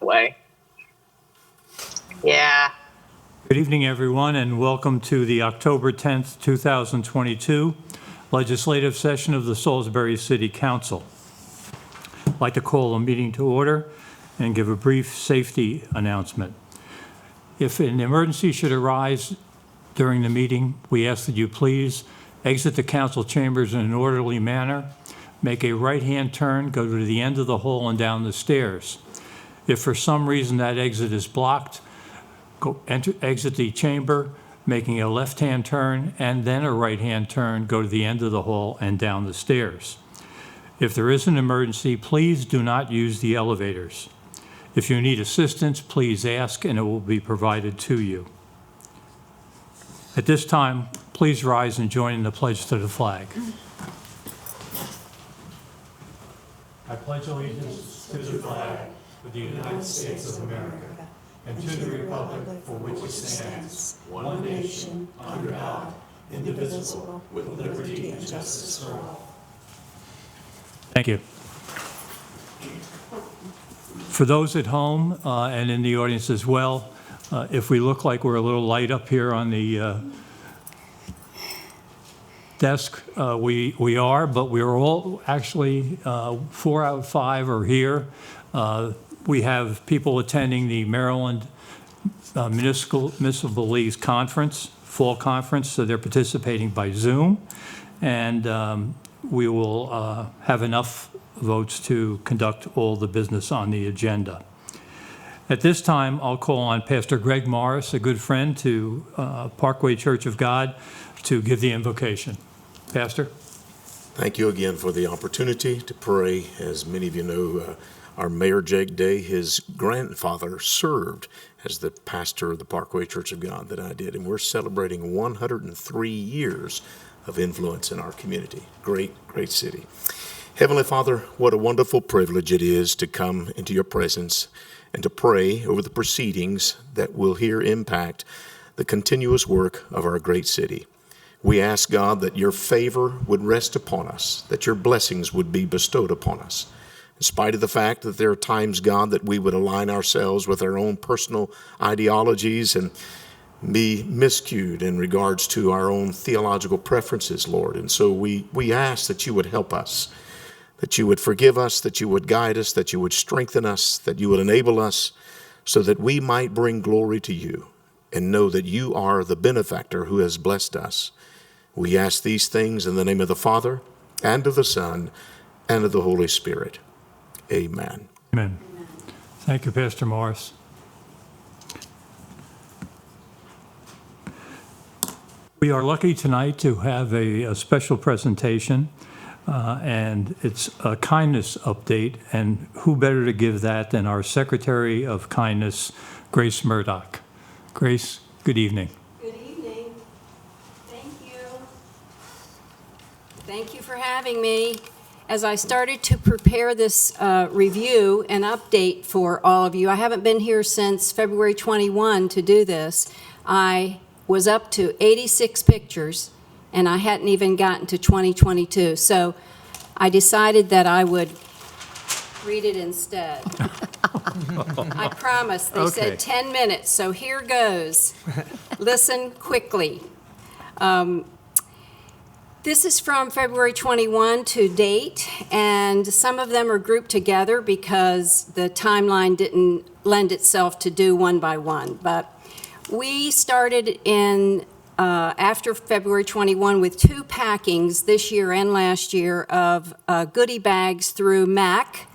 way. Yeah. Good evening, everyone, and welcome to the October 10th, 2022 legislative session of the Salisbury City Council. I'd like to call a meeting to order and give a brief safety announcement. If an emergency should arise during the meeting, we ask that you please exit the council chambers in an orderly manner, make a right-hand turn, go to the end of the hall and down the stairs. If for some reason that exit is blocked, exit the chamber, making a left-hand turn and then a right-hand turn, go to the end of the hall and down the stairs. If there is an emergency, please do not use the elevators. If you need assistance, please ask and it will be provided to you. At this time, please rise and join in the pledge to the flag. I pledge allegiance to the flag of the United States of America and to the republic for which it stands, one nation, under God, indivisible, with liberty and justice for all. Thank you. For those at home and in the audience as well, if we look like we're a little light up here on the desk, we are, but we're all actually 4 out of 5 are here. We have people attending the Maryland Municipal League's conference, fall conference, so they're participating by Zoom, and we will have enough votes to conduct all the business on the agenda. At this time, I'll call on Pastor Greg Morris, a good friend to Parkway Church of God, to give the invocation. Pastor. Thank you again for the opportunity to pray. As many of you know, our Mayor Jake Day, his grandfather served as the pastor of the Parkway Church of God that I did, and we're celebrating 103 years of influence in our community. Great, great city. Heavenly Father, what a wonderful privilege it is to come into your presence and to pray over the proceedings that will here impact the continuous work of our great city. We ask, God, that your favor would rest upon us, that your blessings would be bestowed upon us. In spite of the fact that there are times, God, that we would align ourselves with our own personal ideologies and be miscued in regards to our own theological preferences, Lord. And so we ask that you would help us, that you would forgive us, that you would guide us, that you would strengthen us, that you would enable us so that we might bring glory to you and know that you are the benefactor who has blessed us. We ask these things in the name of the Father, and of the Son, and of the Holy Spirit. Amen. Amen. Thank you, Pastor Morris. We are lucky tonight to have a special presentation, and it's a kindness update, and who better to give that than our Secretary of Kindness, Grace Murdoch. Grace, good evening. Good evening. Thank you. Thank you for having me. As I started to prepare this review and update for all of you, I haven't been here since February 21 to do this. I was up to 86 pictures, and I hadn't even gotten to 2022. So I decided that I would read it instead. I promise. They said 10 minutes, so here goes. Listen quickly. This is from February 21 to date, and some of them are grouped together because the timeline didn't lend itself to do one by one. But we started in after February 21 with 2 packings this year and last year of goodie bags through MAC,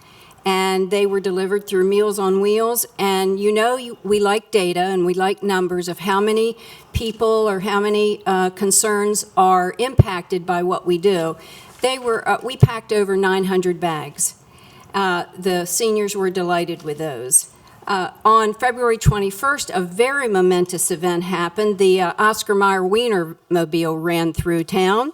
and they were delivered through Meals on Wheels. And we like data and we like numbers of how many people or how many concerns are impacted by what we do. We packed over 900 bags. The seniors were delighted with those. On February 21st, a very momentous event happened. The Oscar Mayer Wienermobile ran through town,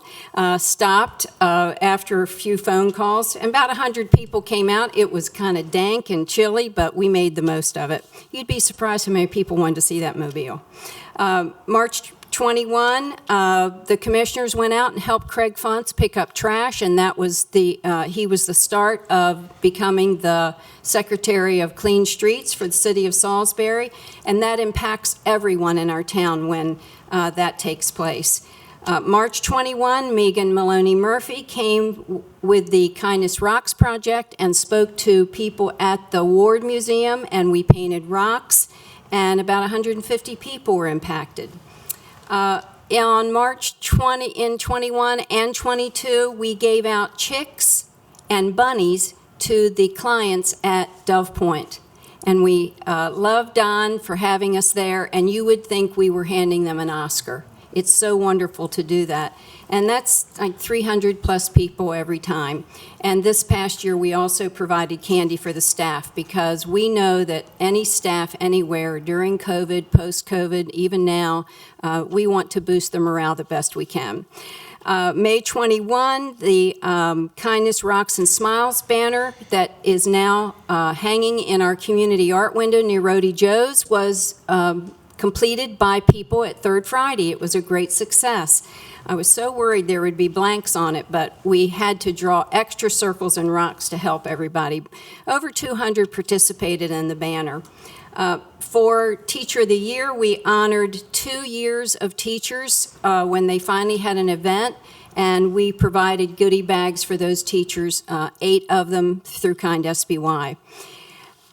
stopped after a few phone calls, and about 100 people came out. It was kind of dank and chilly, but we made the most of it. You'd be surprised how many people wanted to see that mobile. March 21, the commissioners went out and helped Craig Funtz pick up trash, and that was he was the start of becoming the Secretary of Clean Streets for the city of Salisbury, and that impacts everyone in our town when that takes place. March 21, Megan Maloney Murphy came with the Kindness Rocks project and spoke to people at the Ward Museum, and we painted rocks, and about 150 people were impacted. On March 20, in 21 and 22, we gave out chicks and bunnies to the clients at Dove Point. And we love Don for having us there, and you would think we were handing them an Oscar. It's so wonderful to do that. And that's like 300 plus people every time. And this past year, we also provided candy for the staff because we know that any staff anywhere during COVID, post-COVID, even now, we want to boost the morale the best we can. May 21, the Kindness Rocks and Smiles banner that is now hanging in our community art window near Rody Joe's was completed by people at Third Friday. It was a great success. I was so worried there would be blanks on it, but we had to draw extra circles and rocks to help everybody. Over 200 participated in the banner. For Teacher of the Year, we honored 2 years of teachers when they finally had an event, and we provided goodie bags for those teachers, 8 of them through Kind SBY.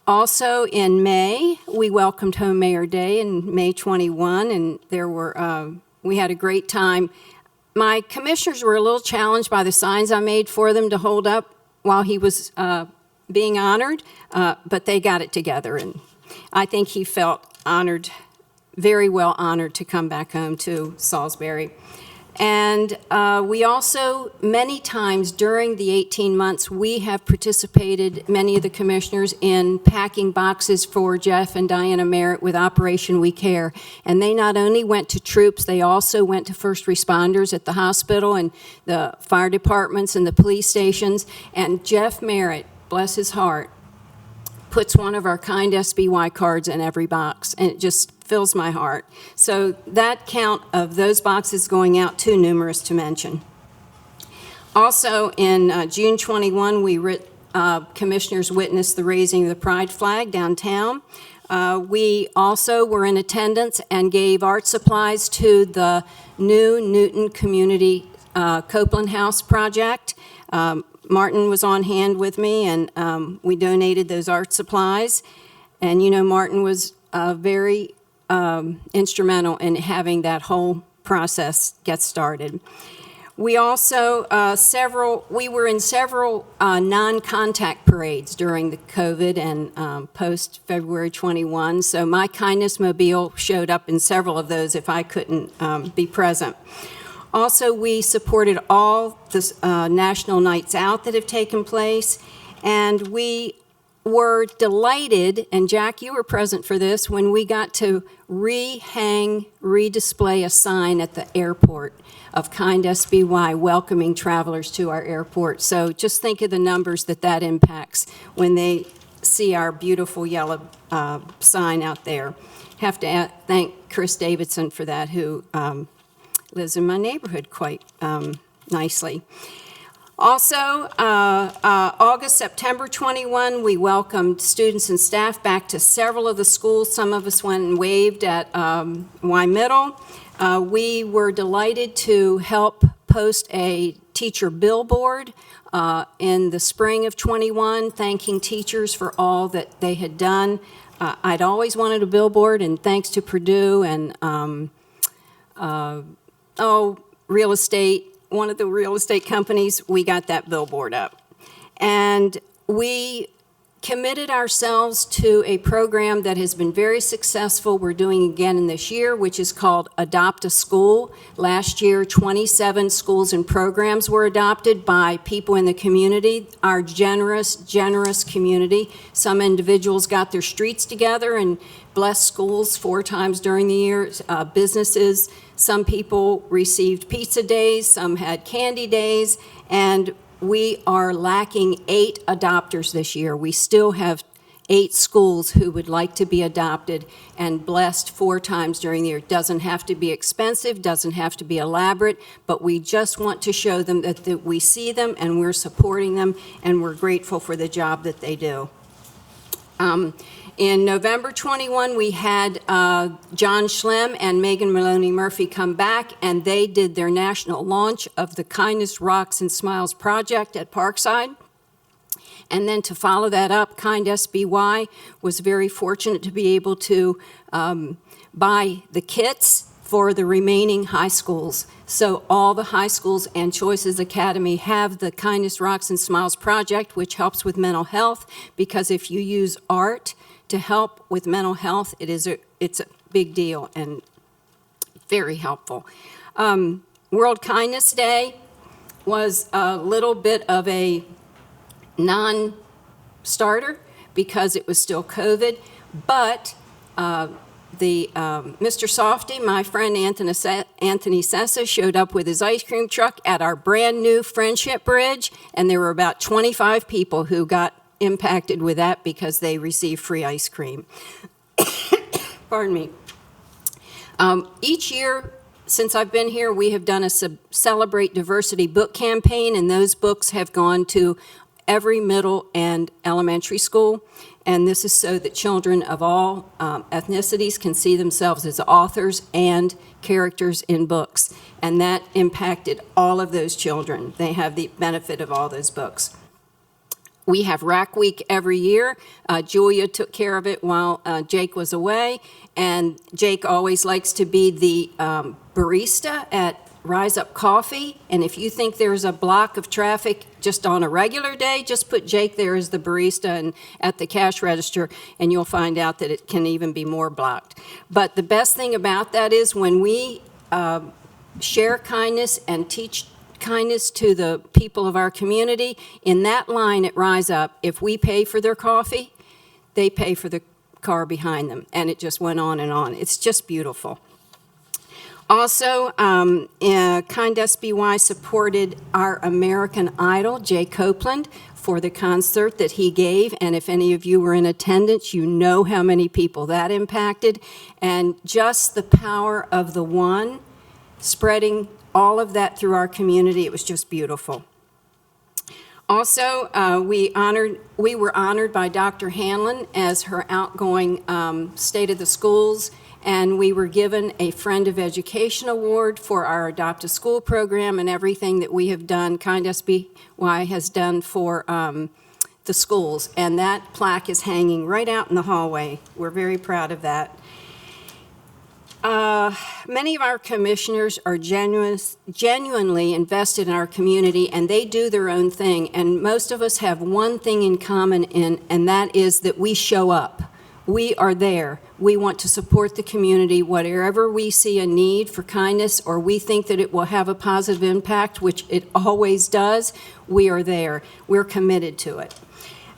Also in May, we welcomed Home Mayor Day in May 21, and there were we had a great time. My commissioners were a little challenged by the signs I made for them to hold up while he was being honored, but they got it together, and I think he felt honored, very well honored to come back home to Salisbury. And we also, many times during the 18 months, we have participated, many of the commissioners, in packing boxes for Jeff and Diana Merritt with Operation We Care. And they not only went to troops, they also went to first responders at the hospital and the fire departments and the police stations. And Jeff Merritt, bless his heart, puts one of our Kind SBY cards in every box, and it just fills my heart. So that count of those boxes going out, too numerous to mention. Also, in June 21, commissioners witnessed the raising of the Pride flag downtown. We also were in attendance and gave art supplies to the new Newton Community Copeland House project. Martin was on hand with me, and we donated those art supplies. And, you know, Martin was very instrumental in having that whole process get started. We also, we were in several non-contact parades during the COVID and post-February 21. So my Kindness Mobile showed up in several of those if I couldn't be present. Also, we supported all the national nights out that have taken place, and we were delighted, and Jack, you were present for this, when we got to redisplay a sign at the airport of Kind SBY welcoming travelers to our airport. So just think of the numbers that impacts when they see our beautiful yellow sign out there. Have to thank Chris Davidson for that, who lives in my neighborhood quite nicely. Also, September 21, we welcomed students and staff back to several of the schools. Some of us went and waved at Y Middle. We were delighted to help post a teacher billboard in the spring of 21, thanking teachers for all that they had done. I'd always wanted a billboard, and thanks to Purdue and real estate, one of the real estate companies, we got that billboard up. And we committed ourselves to a program that has been very successful. We're doing again in this year, which is called Adopt a School. Last year, 27 schools and programs were adopted by people in the community, our generous community. Some individuals got their streets together and blessed schools 4 times during the year, businesses. Some people received pizza days, some had candy days, and we are lacking 8 adopters this year. We still have 8 schools who would like to be adopted and blessed 4 times during the year. It doesn't have to be expensive, doesn't have to be elaborate, but we just want to show them that we see them and we're supporting them and we're grateful for the job that they do. In November 21, we had John Schlem and Megan Maloney Murphy come back, and they did their national launch of the Kindness Rocks and Smiles project at Parkside. And then to follow that up, Kind SBY was very fortunate to be able to buy the kits for the remaining high schools. So all the high schools and Choices Academy have the Kindness Rocks and Smiles project, which helps with mental health, because if you use art to help with mental health, it's a big deal and very helpful. World Kindness Day was a little bit of a non-starter because it was still COVID, but Mr. Softy, my friend Anthony Sessa, showed up with his ice cream truck at our brand-new Friendship Bridge, and there were about 25 people who got impacted with that because they received free ice cream. Pardon me. Each year since I've been here, we have done a Celebrate Diversity book campaign, and those books have gone to every middle and elementary school. And this is so that children of all ethnicities can see themselves as authors and characters in books. And that impacted all of those children. They have the benefit of all those books. We have Rack Week every year. Julia took care of it while Jake was away. And Jake always likes to be the barista at Rise Up Coffee. And if you think there's a block of traffic just on a regular day, just put Jake there as the barista and at the cash register, and you'll find out that it can even be more blocked. But the best thing about that is when we share kindness and teach kindness to the people of our community, in that line at Rise Up, if we pay for their coffee, they pay for the car behind them. And it just went on and on. It's just beautiful. Also, Kind SBY supported our American Idol, Jay Copeland, for the concert that he gave. And if any of you were in attendance, you know how many people that impacted. And just the power of the one spreading all of that through our community, it was just beautiful. Also, we were honored by Dr. Hanlon as her outgoing State of the Schools, and we were given a Friend of Education Award for our Adopt a School program and everything that we have done, Kind SBY has done for the schools. And that plaque is hanging right out in the hallway. We're very proud of that. Many of our commissioners are genuinely invested in our community, and they do their own thing. And most of us have one thing in common, and that is that we show up. We are there. We want to support the community. Whatever we see a need for kindness or we think that it will have a positive impact, which it always does, we are there. We're committed to it.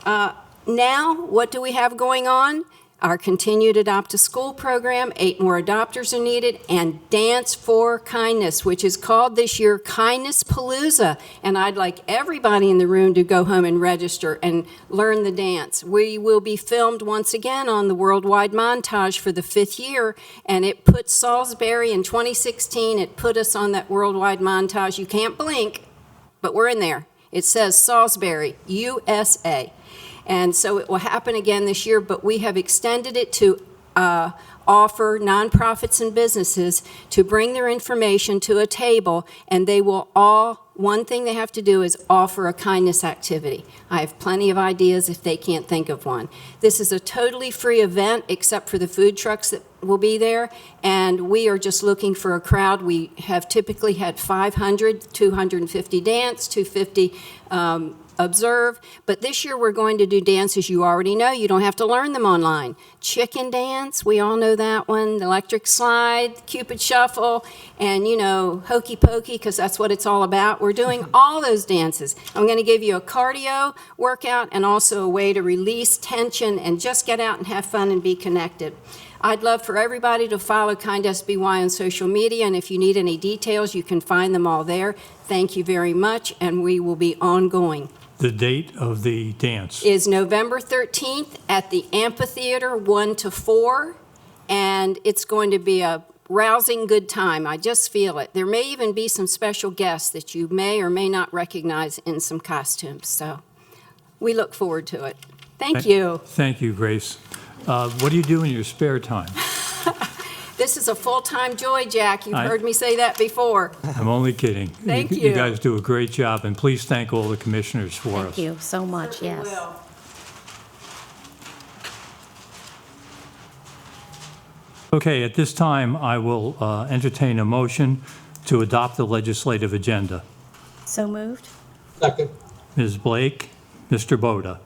Now, what do we have going on? Our continued Adopt a School program, 8 more adopters are needed, and Dance for Kindness, which is called this year Kindness Palooza. And I'd like everybody in the room to go home and register and learn the dance. We will be filmed once again on the Worldwide Montage for the 5th year, and it put Salisbury in 2016, it put us on that Worldwide Montage. You can't blink, but we're in there. It says Salisbury, USA. And so it will happen again this year, but we have extended it to offer nonprofits and businesses to bring their information to a table, and they will all, one thing they have to do is offer a kindness activity. I have plenty of ideas if they can't think of one. This is a totally free event except for the food trucks that will be there, and we are just looking for a crowd. We have typically had 500, 250 dance, 250 observe, but this year we're going to do dances you already know. You don't have to learn them online. Chicken dance, we all know that one. The electric slide, Cupid shuffle, and hokey pokey, because that's what it's all about. We're doing all those dances. I'm going to give you a cardio workout and also a way to release tension and just get out and have fun and be connected. I'd love for everybody to follow Kind SBY on social media, and if you need any details, you can find them all there. Thank you very much, and we will be ongoing. The date of the dance? is November 13th at the amphitheater, 1 to 4, and it's going to be a rousing good time. I just feel it. There may even be some special guests that you may or may not recognize in some costumes, so we look forward to it. Thank you. Thank you, Grace. What do you do in your spare time? This is a full-time joy, Jack. You've I- heard me say that before. I'm only kidding. Thank You you. guys do a great job, and please thank all the commissioners for us. Thank you so much, yes. Will. Okay, at this time, I will entertain a motion to adopt the legislative agenda. So moved? Second. Ms. Blake, Mr. Boda.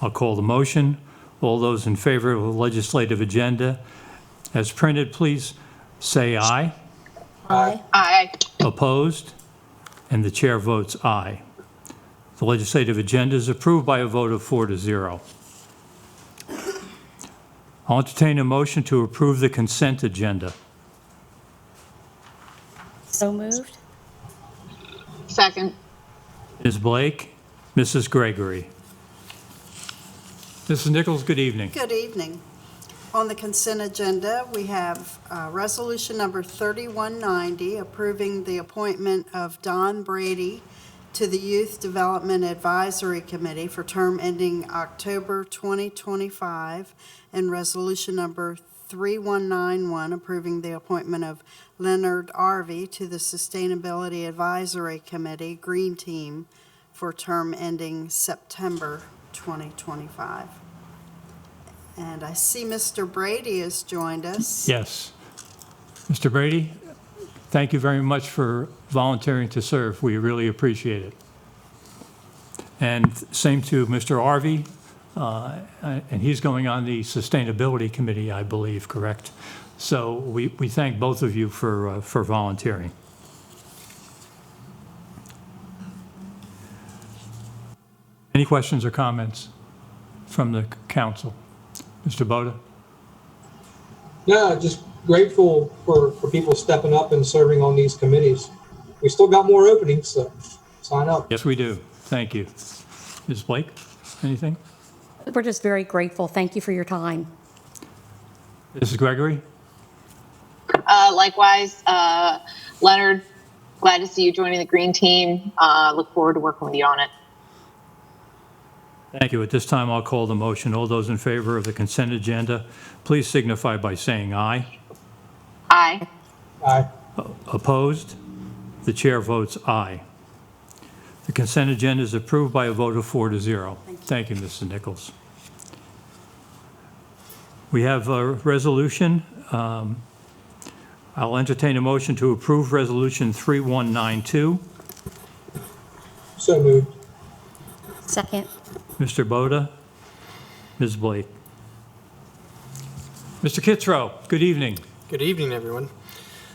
I'll call the motion. All those in favor of the legislative agenda as printed, please say aye. Aye. Aye. Opposed? And the chair votes aye. The legislative agenda is approved by a vote of 4-0. I'll entertain a motion to approve the consent agenda. So moved? Second. Ms. Blake, Mrs. Gregory. Mrs. Nichols, good evening. Good evening. On the consent agenda, we have Resolution Number 3190, approving the appointment of Don Brady to the Youth Development Advisory Committee for term ending October 2025, and Resolution Number 3191, approving the appointment of Leonard Harvey to the Sustainability Advisory Committee, Green Team, for term ending September 2025. And I see Mr. Brady has joined us. Yes. Mr. Brady, thank you very much for volunteering to serve. We really appreciate it. And same to Mr. Harvey, and he's going on the Sustainability Committee, I believe, correct? So we thank both of you for volunteering. Any questions or comments from the council? Mr. Boda? No, just grateful for people stepping up and serving on these committees. We still got more openings, so sign up. Yes, we do. Thank you. Ms. Blake, anything? We're just very grateful. Thank you for your time. Mrs. Gregory? Likewise, Leonard, glad to see you joining the Green Team. Look forward to working with you on it. Thank you. At this time, I'll call the motion. All those in favor of the consent agenda, please signify by saying aye. Aye. Aye. Opposed? The chair votes aye. The consent agenda is approved by a vote of 4-0. Thank you, Mrs. Nichols. We have a resolution. I'll entertain a motion to approve Resolution 3192. So moved. Second? Mr. Boda, Ms. Blake. Mr. Kitzrow, good evening. Good evening, everyone.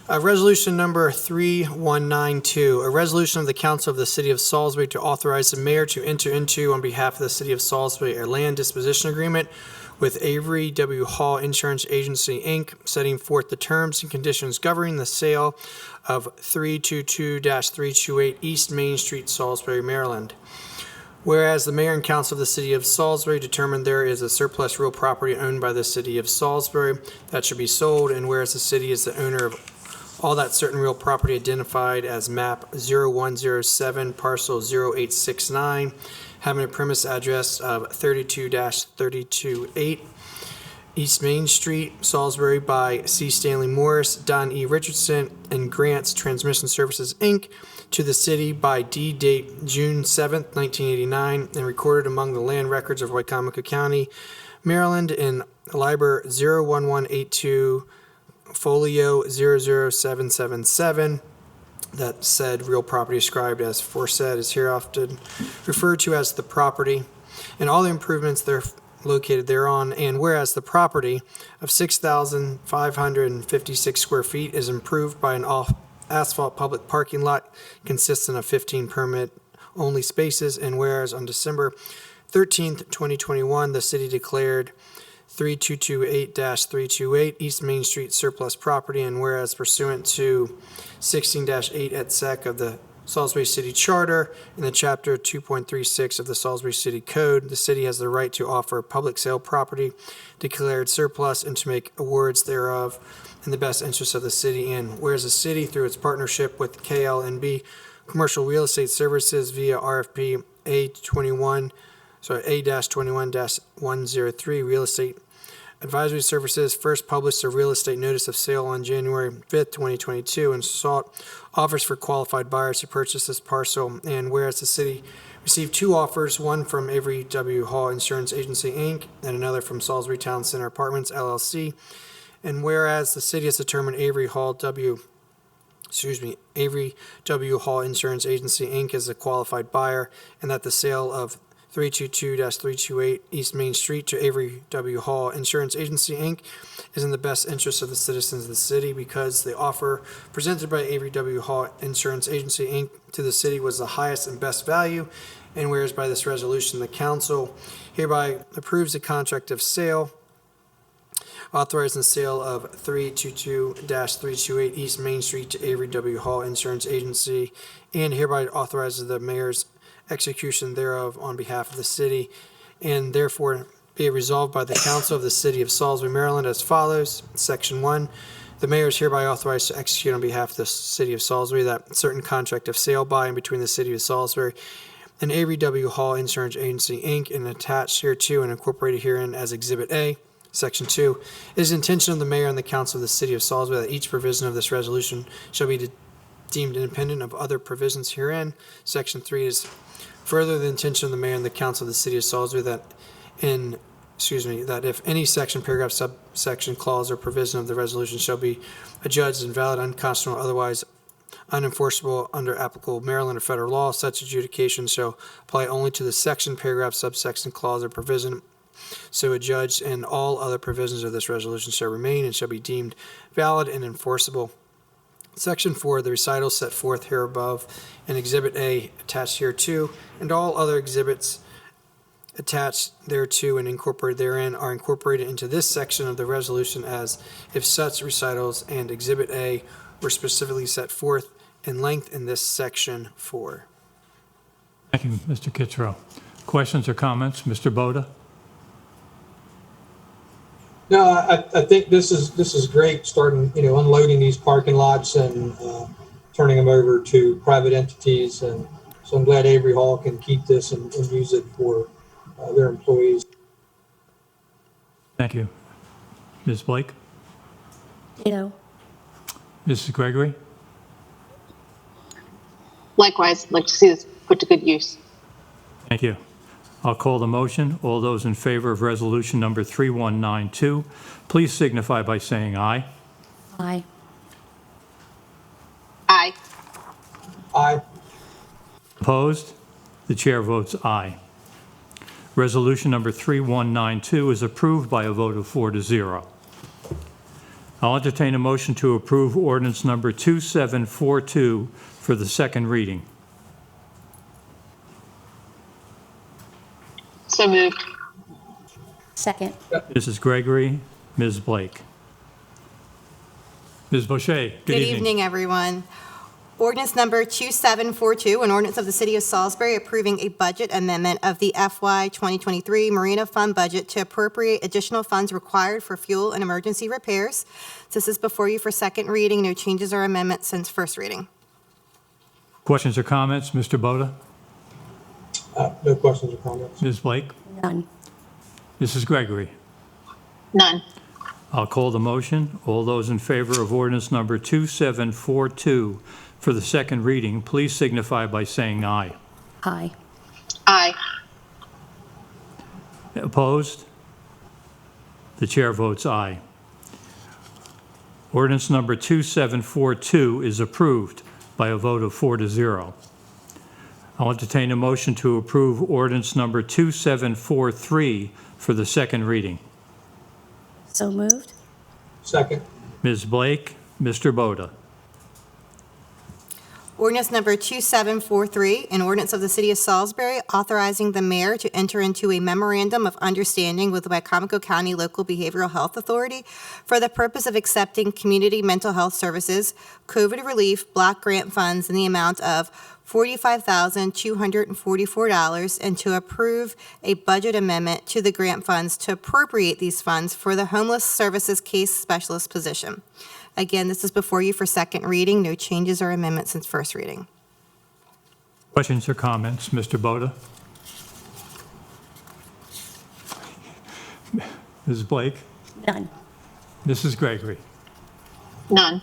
Resolution number 3192, a resolution of the Council of the City of Salisbury to authorize the mayor to enter into, on behalf of the City of Salisbury, a land disposition agreement with Avery W. Hall Insurance Agency, Inc., setting forth the terms and conditions governing the sale of 322-328 East Main Street, Salisbury, Maryland. Whereas the mayor and council of the city of Salisbury determined there is a surplus real property owned by the city of Salisbury that should be sold, and whereas the city is the owner of all that certain real property identified as map 0107 parcel 0869, having a premise address of 32-328 East Main Street, Salisbury, by C. Stanley Morris, Don E. Richardson, and Grants Transmission Services, Inc., to the city by deed date June 7th, 1989, and recorded among the land records of Wycomico County, Maryland, in Liber 01182, folio 00777. That said real property described as aforesaid is here often referred to as the property, and all the improvements there located thereon, and whereas the property of 6,556 square feet is improved by an asphalt public parking lot consisting of 15 permit-only spaces, and whereas on December 13th, 2021, the city declared 3228-328 East Main Street surplus property, and whereas pursuant to 16-8 et sec of the Salisbury City Charter and the Chapter 2.36 of the Salisbury City Code. The city has the right to offer public sale property declared surplus and to make awards thereof in the best interest of the city. And whereas the city, through its partnership with KLNB Commercial Real Estate Services via RFP A-21-103 Real Estate Advisory Services, first published a real estate notice of sale on January 5th, 2022, and sought offers for qualified buyers to purchase this parcel. And whereas the city received 2 offers, one from Avery W. Hall Insurance Agency, Inc., and another from Salisbury Town Center Apartments, LLC. And whereas the city has determined Avery W. Hall Insurance Agency, Inc. is a qualified buyer, and that the sale of 322-328 East Main Street to Avery W. Hall Insurance Agency, Inc. is in the best interest of the citizens of the city because the offer presented by Avery W. Hall Insurance Agency, Inc. to the city was the highest and best value. And whereas by this resolution, the council hereby approves the contract of sale authorizing the sale of 322-328 East Main Street to Avery W. Hall Insurance Agency, and hereby authorizes the mayor's execution thereof on behalf of the city, and therefore be it resolved by the council of the city of Salisbury, Maryland as follows. Section 1, the mayor is hereby authorized to execute on behalf of the city of Salisbury that certain contract of sale by and between the city of Salisbury and Avery W. Hall Insurance Agency, Inc., and attached hereto and incorporated herein as Exhibit A. Section 2, it is the intention of the mayor and the council of the city of Salisbury that each provision of this resolution shall be deemed independent of other provisions herein. Section 3 is further the intention of the mayor and the council of the city of Salisbury that if any section, paragraph, subsection, clause, or provision of the resolution shall be adjudged invalid, unconstitutional, or otherwise unenforceable under applicable Maryland or federal law, such adjudication shall apply only to the section, paragraph, subsection, clause, or provision so adjudged, and all other provisions of this resolution shall remain and shall be deemed valid and enforceable. Section 4, the recitals set forth here above in Exhibit A attached hereto, and all other exhibits attached thereto and incorporated therein are incorporated into this section of the resolution as if such recitals and Exhibit A were specifically set forth in length in this Section 4. Thank you, Mr. Kitzrow. Questions or comments? Mr. Boda? No, I think this is great, starting, unloading these parking lots and turning them over to private entities. And so I'm glad Avery Hall can keep this and use it for their employees. Thank you. Ms. Blake? Mrs. Gregory? Likewise, I'd like to see this put to good use. Thank you. I'll call the motion. All those in favor of resolution number 3192, please signify by saying aye. Aye. Aye. Aye. Opposed? The chair votes aye. Resolution number 3192 is approved by a vote of 4-0. I'll entertain a motion to approve ordinance number 2742 for the second reading. So moved. Second. Mrs. Gregory, Ms. Blake. Ms. Boucher, good evening. Good evening, everyone. Ordinance number 2742, an ordinance of the City of Salisbury approving a budget amendment of the FY 2023 Marina Fund budget to appropriate additional funds required for fuel and emergency repairs. This is before you for second reading. No changes or amendments since first reading. Questions or comments? Mr. Boda? No questions or comments. Ms. Blake? None. Mrs. Gregory? None. I'll call the motion. All those in favor of ordinance number 2742 for the second reading, please signify by saying aye. Aye. Aye. Opposed? The chair votes aye. Ordinance number 2742 is approved by a vote of 4-0. I'll entertain a motion to approve ordinance number 2743 for the second reading. So moved. Second. Ms. Blake, Mr. Boda. Ordinance number 2743, an ordinance of the City of Salisbury authorizing the mayor to enter into a memorandum of understanding with the Wycomico County Local Behavioral Health Authority for the purpose of accepting community mental health services, COVID relief, block grant funds in the amount of $45,244, and to approve a budget amendment to the grant funds to appropriate these funds for the homeless services case specialist position. Again, this is before you for second reading. No changes or amendments since first reading. Questions or comments? Mr. Boda? Ms. Blake? None. Mrs. Gregory? None.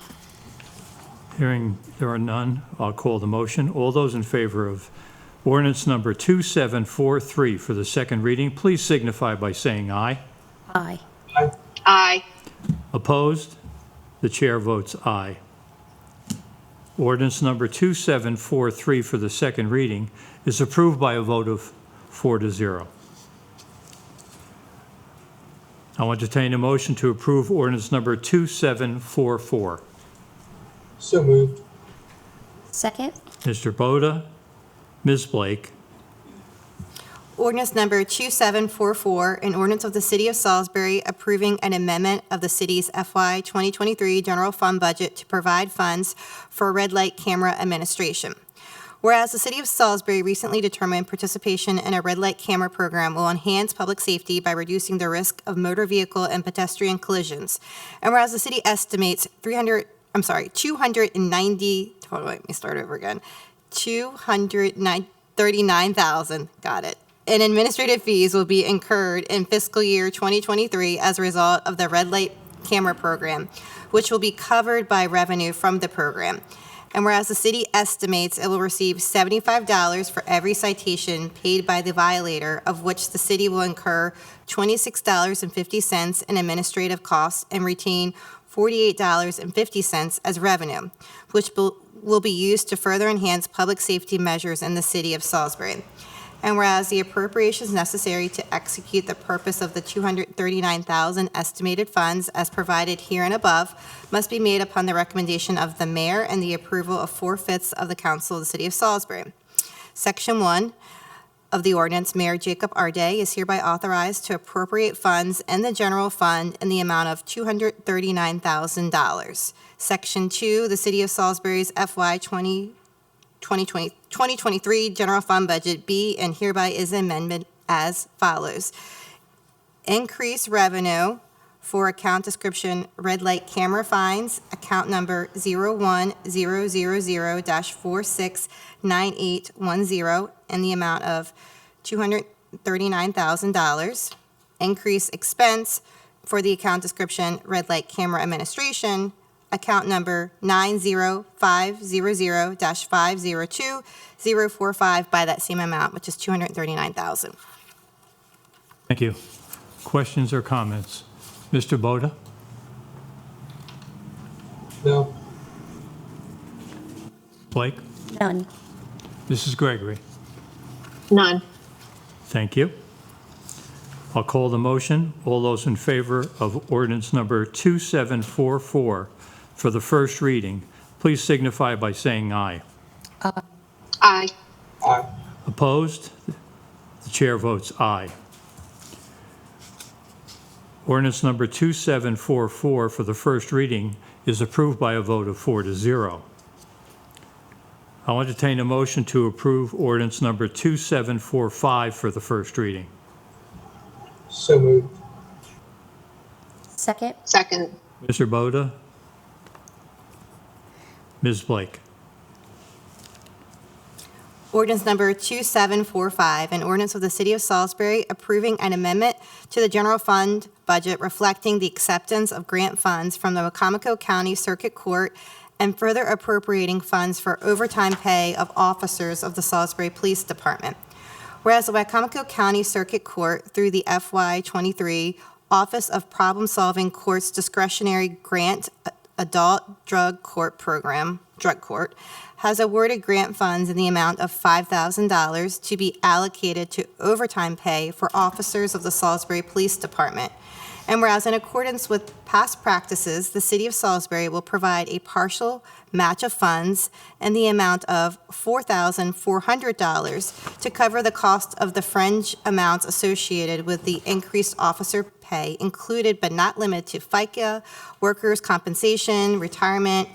Hearing there are none, I'll call the motion. All those in favor of ordinance number 2743 for the second reading, please signify by saying aye. Aye. Aye. Opposed? The chair votes aye. Ordinance number 2743 for the second reading is approved by a vote of 4-0. I'll entertain a motion to approve ordinance number 2744. So moved. Second? Mr. Boda, Ms. Blake, Ordinance number 2744, an ordinance of the City of Salisbury approving an amendment of the city's FY 2023 general fund budget to provide funds for red light camera administration. Whereas the City of Salisbury recently determined participation in a red light camera program will enhance public safety by reducing the risk of motor vehicle and pedestrian collisions. And whereas the city estimates 239,000, got it, in administrative fees will be incurred in fiscal year 2023 as a result of the red light camera program, which will be covered by revenue from the program. And whereas the city estimates it will receive $75 for every citation paid by the violator, of which the city will incur $26.50 in administrative costs and retain $48.50 as revenue, which will be used to further enhance public safety measures in the city of Salisbury. And whereas the appropriations necessary to execute the purpose of the $239,000 estimated funds as provided here and above must be made upon the recommendation of the mayor and the approval of 4/5 of the council of the city of Salisbury. Section 1 of the ordinance, Mayor Jacob Arday is hereby authorized to appropriate funds in the general fund in the amount of $239,000. Section 2, the city of Salisbury's FY 2023 general fund budget be and hereby is amended as follows. Increase revenue for account description red light camera fines, account number 01000-469810 in the amount of $239,000. Increase expense for the account description red light camera administration, account number 90500-502045 by that same amount, which is $239,000. thank you. Questions or comments? Mr. Boda? No. Blake? None. Mrs. Gregory? None. Thank you. I'll call the motion. All those in favor of ordinance number 2744 for the first reading, please signify by saying aye. Aye. Aye. Opposed? The chair votes aye. Ordinance number 2744 for the first reading is approved by a vote of 4-0. I'll entertain a motion to approve ordinance number 2745 for the first reading. So moved. Second? Second. Mr. Boda? Ms. Blake? Ordinance number 2745, an ordinance of the City of Salisbury approving an amendment to the general fund budget reflecting the acceptance of grant funds from the Wycomico County Circuit Court and further appropriating funds for overtime pay of officers of the Salisbury Police Department. Whereas the Wycomico County Circuit Court, through the FY 23 Office of Problem Solving Court's discretionary grant adult drug court program, drug court, has awarded grant funds in the amount of $5,000 to be allocated to overtime pay for officers of the Salisbury Police Department. And whereas in accordance with past practices, the City of Salisbury will provide a partial match of funds in the amount of $4,400 to cover the cost of the fringe amounts associated with the increased officer pay included but not limited to FICA, workers' compensation, retirement,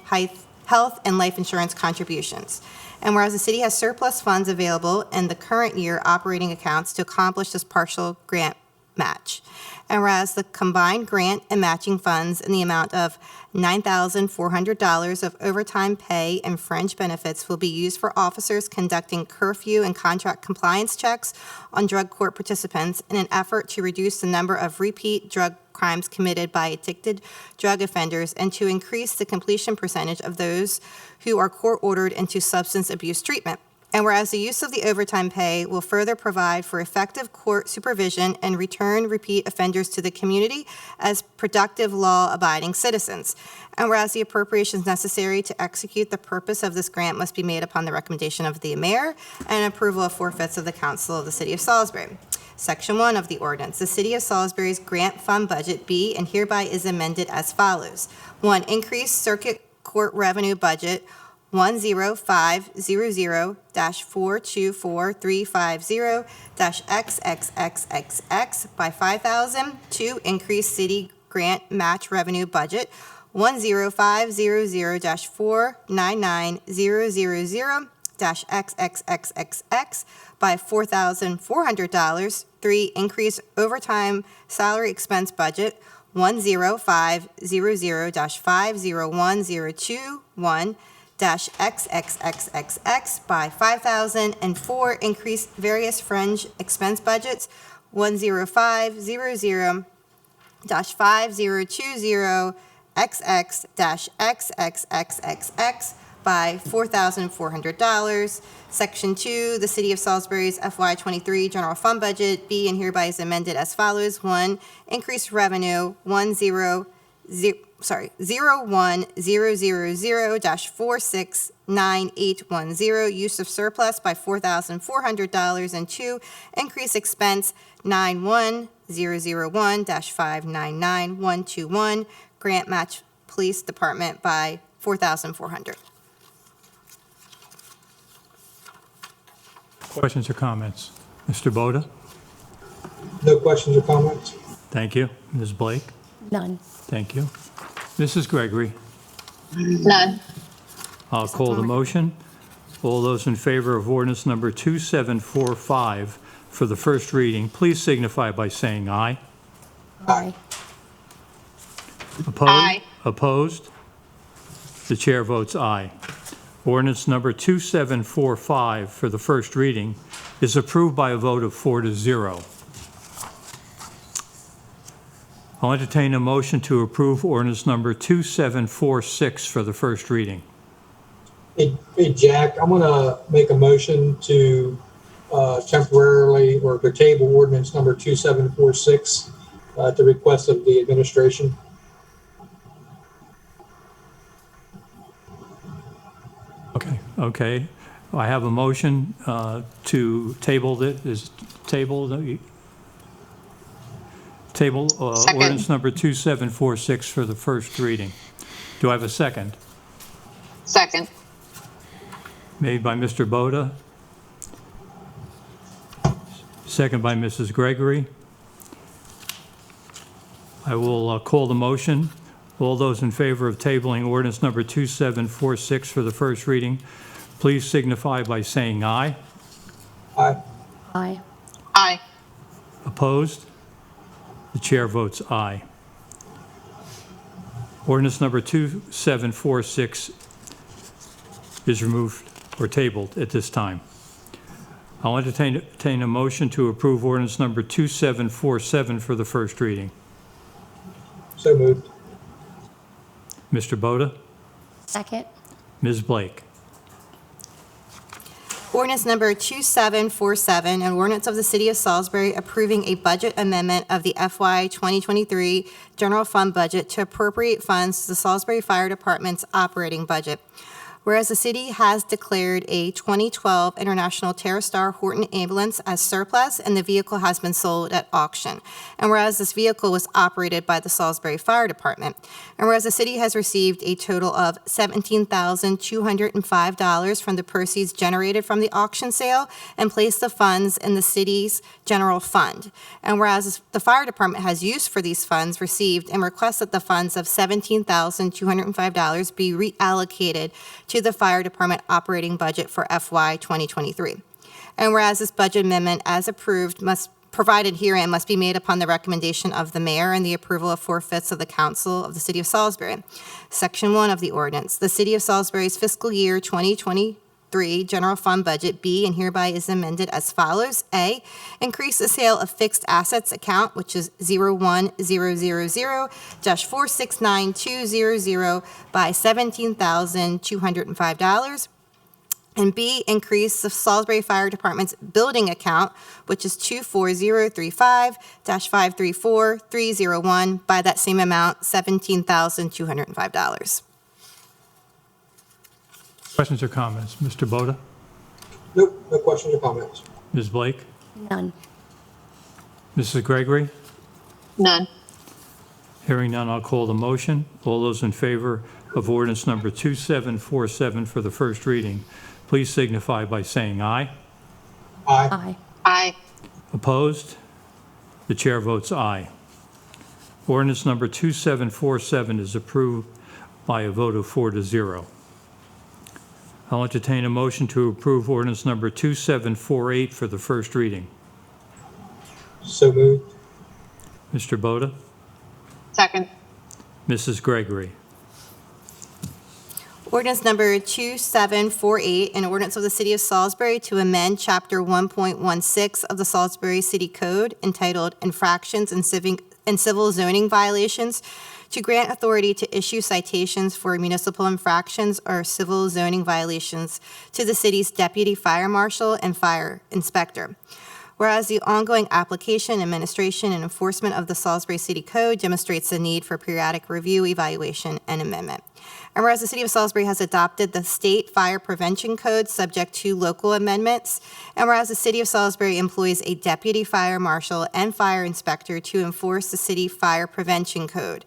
health, and life insurance contributions. And whereas the city has surplus funds available in the current year operating accounts to accomplish this partial grant match. And whereas the combined grant and matching funds in the amount of $9,400 of overtime pay and fringe benefits will be used for officers conducting curfew and contract compliance checks on drug court participants in an effort to reduce the number of repeat drug crimes committed by addicted drug offenders and to increase the completion percentage of those who are court-ordered into substance abuse treatment. And whereas the use of the overtime pay will further provide for effective court supervision and return repeat offenders to the community as productive law-abiding citizens. And whereas the appropriations necessary to execute the purpose of this grant must be made upon the recommendation of the mayor and approval of 4/5 of the council of the city of Salisbury. Section 1 of the ordinance, the city of Salisbury's grant fund budget be and hereby is amended as follows. 1. Increase circuit court revenue budget 10500-424350-XXXXX by $5,000. 2. Increase city grant match revenue budget 10500-499000-XXXXX by $4,400. 3. Increase overtime salary expense budget 10500-501021 XXXXX by $5,000, and 4, increase various fringe expense budgets 10500-5020 XX-XXXXX by $4,400. Section 2, the City of Salisbury's FY23 general fund budget be and hereby is amended as follows. 1, increase revenue 01000-469810, use of surplus by $4,400, and 2, increase expense 91001-599121, grant match police department by $4,400. Questions or comments? Mr. Boda? No questions or comments? Thank you. Ms. Blake? None. Thank you. Mrs. Gregory? None. I'll call the motion. All those in favor of ordinance number 2745 for the first reading, please signify by saying aye. Aye. Opposed? Aye. Opposed? The chair votes aye. Ordinance number 2745 for the first reading is approved by a vote of 4-0. I'll entertain a motion to approve ordinance number 2746 for the first reading. Hey, Jack, I'm going to make a motion to temporarily or to table ordinance number 2746 at the request of the administration. Okay. I have a motion to table it. Is table ordinance number 2746 for the first reading. Do I have a second? Second. Made by Mr. Boda. Second by Mrs. Gregory. I will call the motion. All those in favor of tabling ordinance number 2746 for the first reading, please signify by saying aye. Aye. Aye. Aye. Opposed? The chair votes aye. Ordinance number 2746 is removed or tabled at this time. I'll entertain a motion to approve ordinance number 2747 for the first reading. So moved. Mr. Boda? Second. Ms. Blake? Ordinance number 2747, an ordinance of the City of Salisbury approving a budget amendment of the FY 2023 general fund budget to appropriate funds to the Salisbury Fire Department's operating budget. Whereas the city has declared a 2012 International TerraStar Horton ambulance as surplus and the vehicle has been sold at auction. And whereas this vehicle was operated by the Salisbury Fire Department. And whereas the city has received a total of $17,205 from the proceeds generated from the auction sale and placed the funds in the city's general fund. And whereas the fire department has use for these funds received and requests that the funds of $17,205 be reallocated to the fire department operating budget for FY 2023. And whereas this budget amendment, as approved, provided herein must be made upon the recommendation of the mayor and the approval of 4/5 of the council of the city of Salisbury. Section 1 of the ordinance, the city of Salisbury's fiscal year 2023 general fund budget be and hereby is amended as follows. A, increase the sale of fixed assets account, which is 01000-469200 by $17,205. And B, increase the Salisbury Fire Department's building account, which is 24035-534-301 by that same amount, $17,205. Questions or comments? Mr. Boda? Nope, no questions or comments. Ms. Blake? None. Mrs. Gregory? None. Hearing none, I'll call the motion. All those in favor of ordinance number 2747 for the first reading, please signify by saying aye. Aye. Aye. Aye. Opposed? The chair votes aye. Ordinance number 2747 is approved by a vote of 4-0. I'll entertain a motion to approve ordinance number 2748 for the first reading. So moved. Mr. Boda? Second. Mrs. Gregory? Ordinance number 2748, an ordinance of the City of Salisbury to amend Chapter 1.16 of the Salisbury City Code entitled Infractions and Civil Zoning Violations to grant authority to issue citations for municipal infractions or civil zoning violations to the city's deputy fire marshal and fire inspector. Whereas the ongoing application, administration, and enforcement of the Salisbury City Code demonstrates the need for periodic review, evaluation, and amendment. And whereas the City of Salisbury has adopted the State Fire Prevention Code subject to local amendments, and whereas the City of Salisbury employs a deputy fire marshal and fire inspector to enforce the City Fire Prevention Code,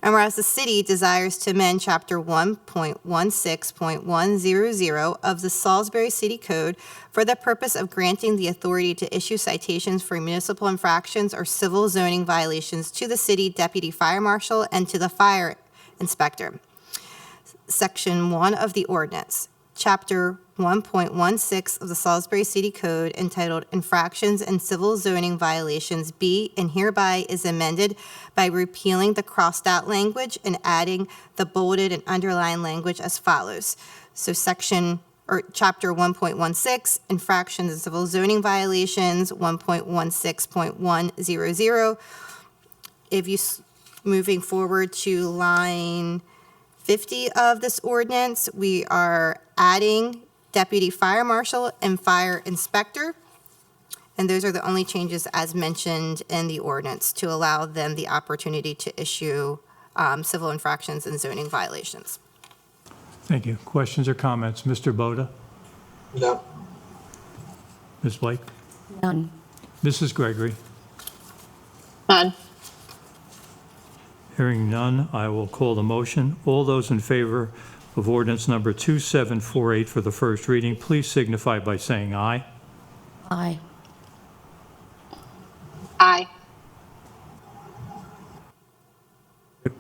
and whereas the city desires to amend Chapter 1.16.100 of the Salisbury City Code for the purpose of granting the authority to issue citations for municipal infractions or civil zoning violations to the city deputy fire marshal and to the fire inspector. Section 1 of the ordinance, Chapter 1.16 of the Salisbury City Code entitled Infractions and Civil Zoning Violations be and hereby is amended by repealing the crossed-out language and adding the bolded and underlined language as follows. So Chapter 1.16, Infractions and Civil Zoning Violations, 1.16.100. If you moving forward to line 50 of this ordinance, we are adding deputy fire marshal and fire inspector. And those are the only changes as mentioned in the ordinance to allow them the opportunity to issue civil infractions and zoning violations. Thank you. Questions or comments? Mr. Boda? No. Ms. Blake? None. Mrs. Gregory? None. Hearing none, I will call the motion. All those in favor of ordinance number 2748 for the first reading, please signify by saying aye. Aye. Aye.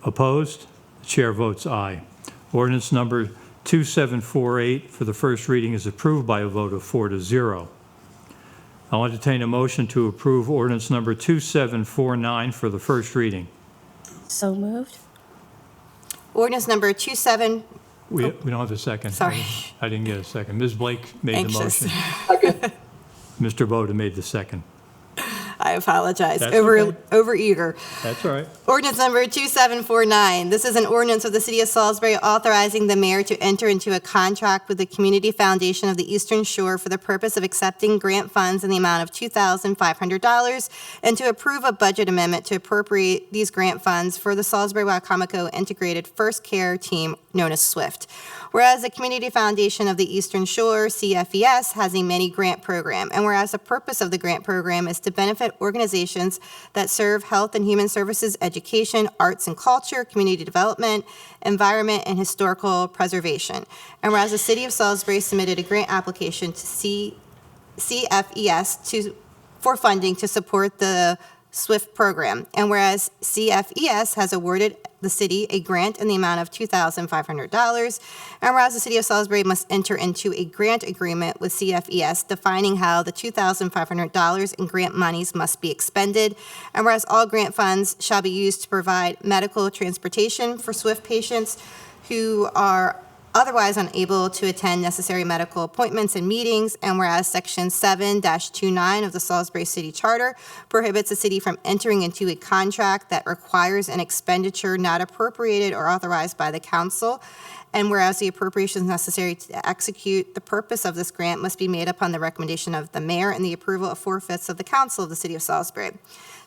Opposed? The chair votes aye. Ordinance number 2748 for the first reading is approved by a vote of 4-0. I'll entertain a motion to approve ordinance number 2749 for the first reading. So moved. Ordinance number 27. We don't have a second. Sorry. I didn't get a second. Ms. Blake made Anxious. the motion. Second. Mr. Boda made the second. I apologize. That's Over okay. Overeager. That's all right. Ordinance number 2749. This is an ordinance of the City of Salisbury authorizing the mayor to enter into a contract with the Community Foundation of the Eastern Shore for the purpose of accepting grant funds in the amount of $2,500 and to approve a budget amendment to appropriate these grant funds for the Salisbury-Wacomico Integrated First Care Team, known as SWIFT. Whereas the Community Foundation of the Eastern Shore, CFES, has a many grant program, and whereas the purpose of the grant program is to benefit organizations that serve health and human services, education, arts and culture, community development, environment, and historical preservation. And whereas the City of Salisbury submitted a grant application to CFES for funding to support the SWIFT program, and whereas CFES has awarded the city a grant in the amount of $2,500, and whereas the City of Salisbury must enter into a grant agreement with CFES defining how the $2,500 in grant monies must be expended, and whereas all grant funds shall be used to provide medical transportation for SWIFT patients who are otherwise unable to attend necessary medical appointments and meetings, and whereas Section 7-29 of the Salisbury City Charter prohibits the city from entering into a contract that requires an expenditure not appropriated or authorized by the council, and whereas the appropriations necessary to execute the purpose of this grant must be made upon the recommendation of the mayor and the approval of 4/5 of the council of the City of Salisbury.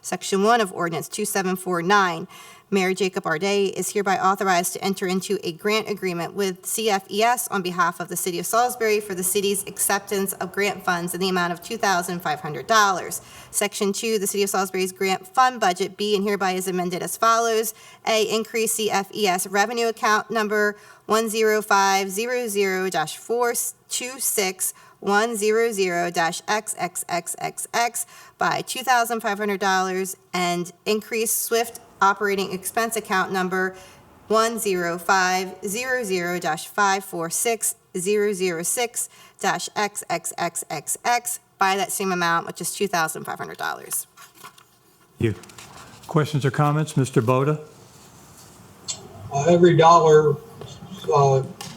Section 1 of Ordinance 2749, Mayor Jacob Arday is hereby authorized to enter into a grant agreement with CFES on behalf of the City of Salisbury for the city's acceptance of grant funds in the amount of $2,500. Section 2, the City of Salisbury's grant fund budget be and hereby is amended as follows. A, increase CFES revenue account number 10500-426 100-XXXXX by $2,500 and increase SWIFT operating expense account number 10500-546 006-XXXXX by that same amount, which is $2,500. You. Questions or comments? Mr. Boda? Every dollar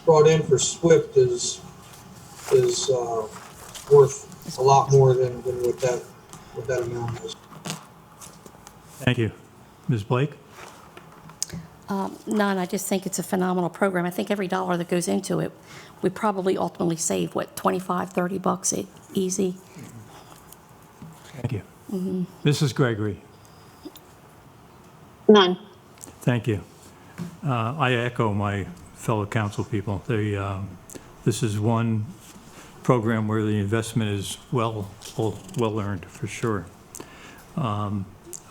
brought in for SWIFT is worth a lot more than what that amount is. Thank you. Ms. Blake? None. I just think it's a phenomenal program. I think every dollar that goes into it, we probably ultimately save, what, $25, $30 easy? Thank you. Mrs. Gregory? None. Thank you. I echo my fellow council people. This is one program where the investment is well earned, for sure.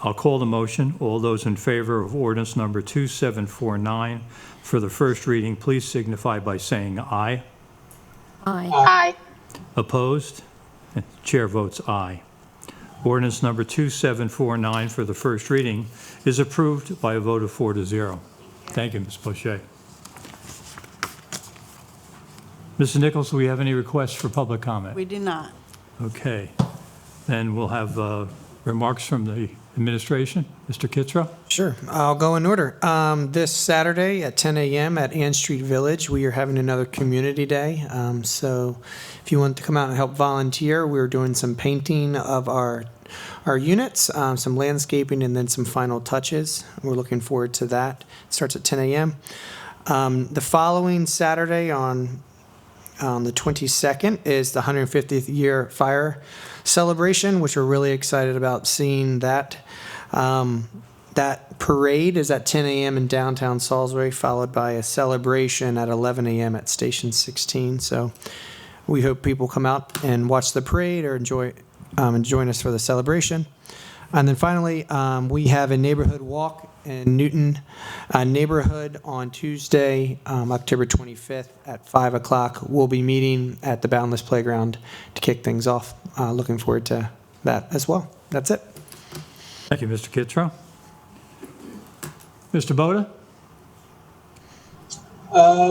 I'll call the motion. All those in favor of ordinance number 2749 for the first reading, please signify by saying aye. Aye. Aye. Opposed? Chair votes aye. Ordinance number 2749 for the first reading is approved by a vote of 4-0. Thank you, Ms. Boucher. Mrs. Nichols, do we have any requests for public comment? We do not. Okay. Then we'll have remarks from the administration. Mr. Kitzrow? Sure, I'll go in order. This Saturday at 10 a.m. at Ann Street Village, we are having another community day. So if you want to come out and help volunteer, we're doing some painting of our units, some landscaping, and then some final touches. We're looking forward to that. It starts at 10 a.m. The following Saturday on the 22nd is the 150th year fire celebration, which we're really excited about seeing that. That parade is at 10 a.m. in downtown Salisbury, followed by a celebration at 11 a.m. at Station 16. So we hope people come out and watch the parade or join us for the celebration. And then finally, we have a neighborhood walk in Newton neighborhood on Tuesday, October 25th at 5 o'clock. We'll be meeting at the Boundless Playground to kick things off. Looking forward to that as well. That's it. Thank you, Mr. Kitzrow. Mr. Boda?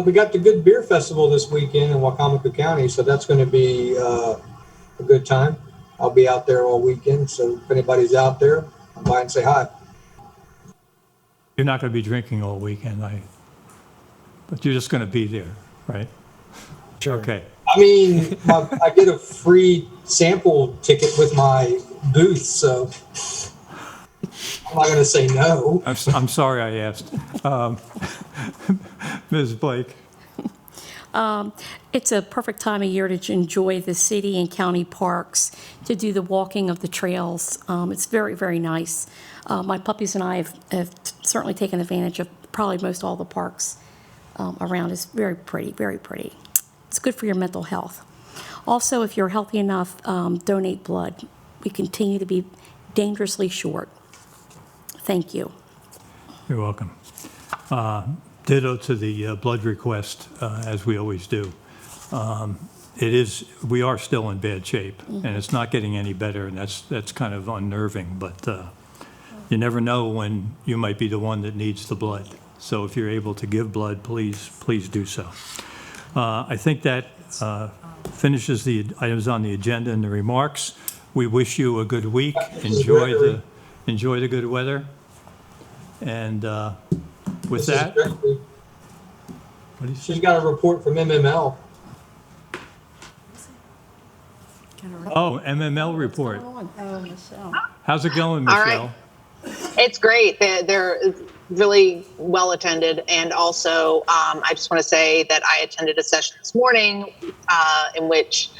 We got the Good Beer Festival this weekend in Wacomico County, so that's going to be a good time. I'll be out there all weekend, so if anybody's out there, come by and say hi. You're not going to be drinking all weekend, but you're just going to be there, right? Sure. Okay. I mean, I get a free sample ticket with my booth, so I'm not going to say no. I'm sorry I asked. Ms. Blake? It's a perfect time of year to enjoy the city and county parks, to do the walking of the trails. It's very, very nice. My puppies and I have certainly taken advantage of probably most all the parks around. It's very pretty, very pretty. It's good for your mental health. Also, if you're healthy enough, donate blood. We continue to be dangerously short. Thank you. You're welcome. Ditto to the blood request, as we always do. We are still in bad shape, and it's not getting any better, and that's kind of unnerving, but you never know when you might be the one that needs the blood. So if you're able to give blood, please do so. I think that finishes the items on the agenda and the remarks. We wish you a good week. Enjoy the good weather. And with that, what do you say? She's got a report from MML. Oh, MML report. Oh, Michelle. How's it going, All Michelle? right. It's great. They're really well attended. And also, I just want to say that I attended a session this morning in which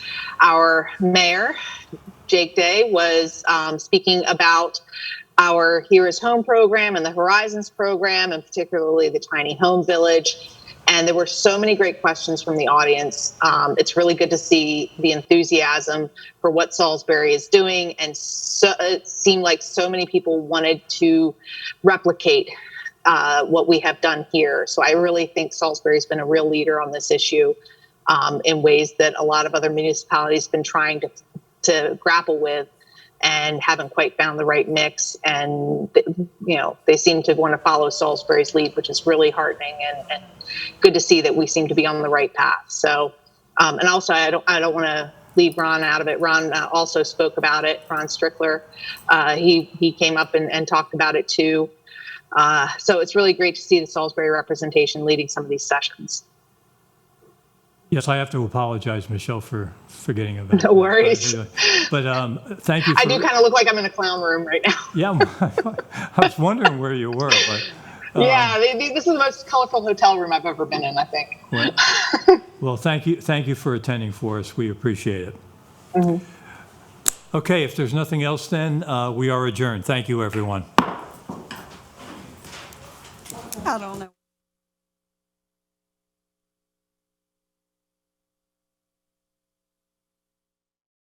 our mayor, Jake Day, was speaking about our Here is Home program and the Horizons program, and particularly the tiny home village. And there were so many great questions from the audience. It's really good to see the enthusiasm for what Salisbury is doing. And so, it seemed like so many people wanted to replicate what we have done here. So I really think Salisbury's been a real leader on this issue in ways that a lot of other municipalities have been trying to grapple with and haven't quite found the right mix. And, they seem to want to follow Salisbury's lead, which is really heartening and good to see that we seem to be on the right path. So, and also I don't want to leave Ron out of it. Ron also spoke about it. Ron Strickler, he came up and talked about it too. So it's really great to see the Salisbury representation leading some of these sessions. Yes, I have to apologize, Michelle, for forgetting about No worries. But thank you. I do kind of look like I'm in a clown room right now. Yeah, I was wondering where you were. But, yeah, this is the most colorful hotel room I've ever been in, I think. Well, thank you for attending for us. We appreciate it. Mm-hmm. Okay, if there's nothing else, then we are adjourned. Thank you, everyone. I don't know.